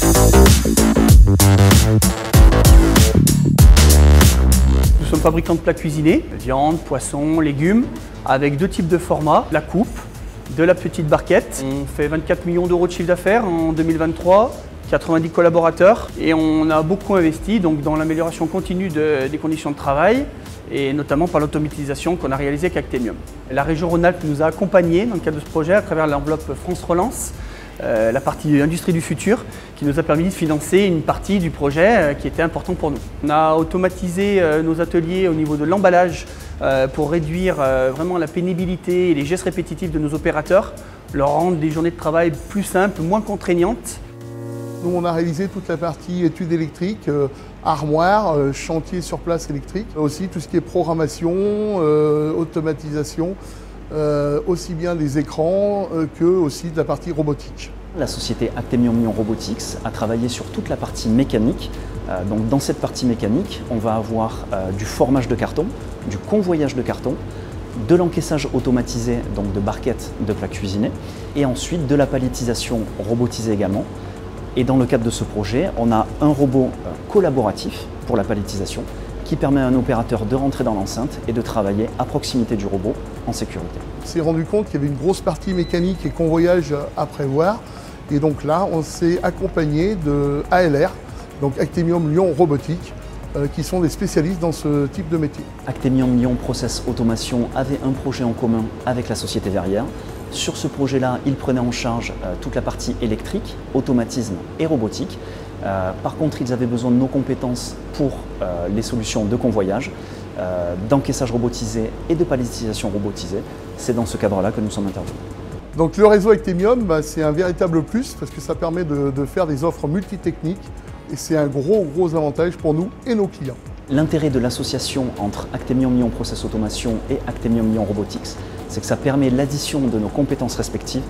Nous sommes fabricants de plats cuisinés, viande, poisson, légumes, avec deux types de formats, la coupe, de la petite barquette. On fait 24 millions d'euros de chiffre d'affaires en 2023, 90 collaborateurs et on a beaucoup investi donc, dans l'amélioration continue des conditions de travail et notamment par l'automatisation qu'on a réalisée avec Actemium. La région Rhône-Alpes nous a accompagnés dans le cadre de ce projet à travers l'enveloppe France Relance, la partie Industrie du futur, qui nous a permis de financer une partie du projet qui était important pour nous. On a automatisé nos ateliers au niveau de l'emballage pour réduire vraiment la pénibilité et les gestes répétitifs de nos opérateurs, leur rendre des journées de travail plus simples, moins contraignantes. Nous, on a réalisé toute la partie études électriques, armoire, chantier sur place électrique, aussi tout ce qui est programmation, automatisation, aussi bien des écrans que aussi de la partie robotique. La société Actemium Lyon Robotics a travaillé sur toute la partie mécanique. Donc dans cette partie mécanique, on va avoir du formage de carton, du convoyage de carton, de l'encaissage automatisé donc de barquettes de plats cuisinés et ensuite de la palettisation robotisée également. Et dans le cadre de ce projet, on a un robot collaboratif pour la palettisation qui permet à un opérateur de rentrer dans l'enceinte et de travailler à proximité du robot en sécurité. On s'est rendu compte qu'il y avait une grosse partie mécanique et convoyage à prévoir. Et donc là, on s'est accompagné de ALR, donc Actemium Lyon Robotics, qui sont des spécialistes dans ce type de métier. Actemium Lyon Process Automation avait un projet en commun avec la société Verrière. Sur ce projet-là, ils prenaient en charge toute la partie électrique, automatisme et robotique. Par contre, ils avaient besoin de nos compétences pour les solutions de convoyage, d'encaissage robotisé et de palettisation robotisée. C'est dans ce cadre-là que nous sommes intervenus. Donc le réseau Actemium, c'est un véritable plus parce que ça permet de faire des offres multitechniques et c'est un gros avantage pour nous et nos clients. L'intérêt de l'association entre Actemium Lyon Process Automation et Actemium Lyon Robotics, c'est que ça permet l'addition de nos compétences respectives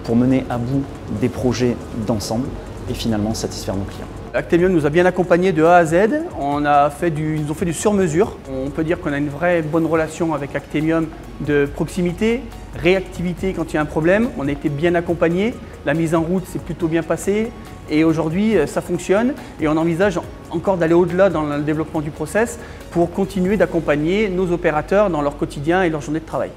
pour mener à bout des projets d'ensemble et finalement satisfaire nos clients. Actemium nous a bien accompagnés de A à Z, ils nous ont fait du sur-mesure. On peut dire qu'on a une vraie bonne relation avec Actemium de proximité, réactivité quand il y a un problème. On a été bien accompagnés, la mise en route s'est plutôt bien passée et aujourd'hui ça fonctionne et on envisage encore d'aller au-delà dans le développement du process pour continuer d'accompagner nos opérateurs dans leur quotidien et leur journée de travail.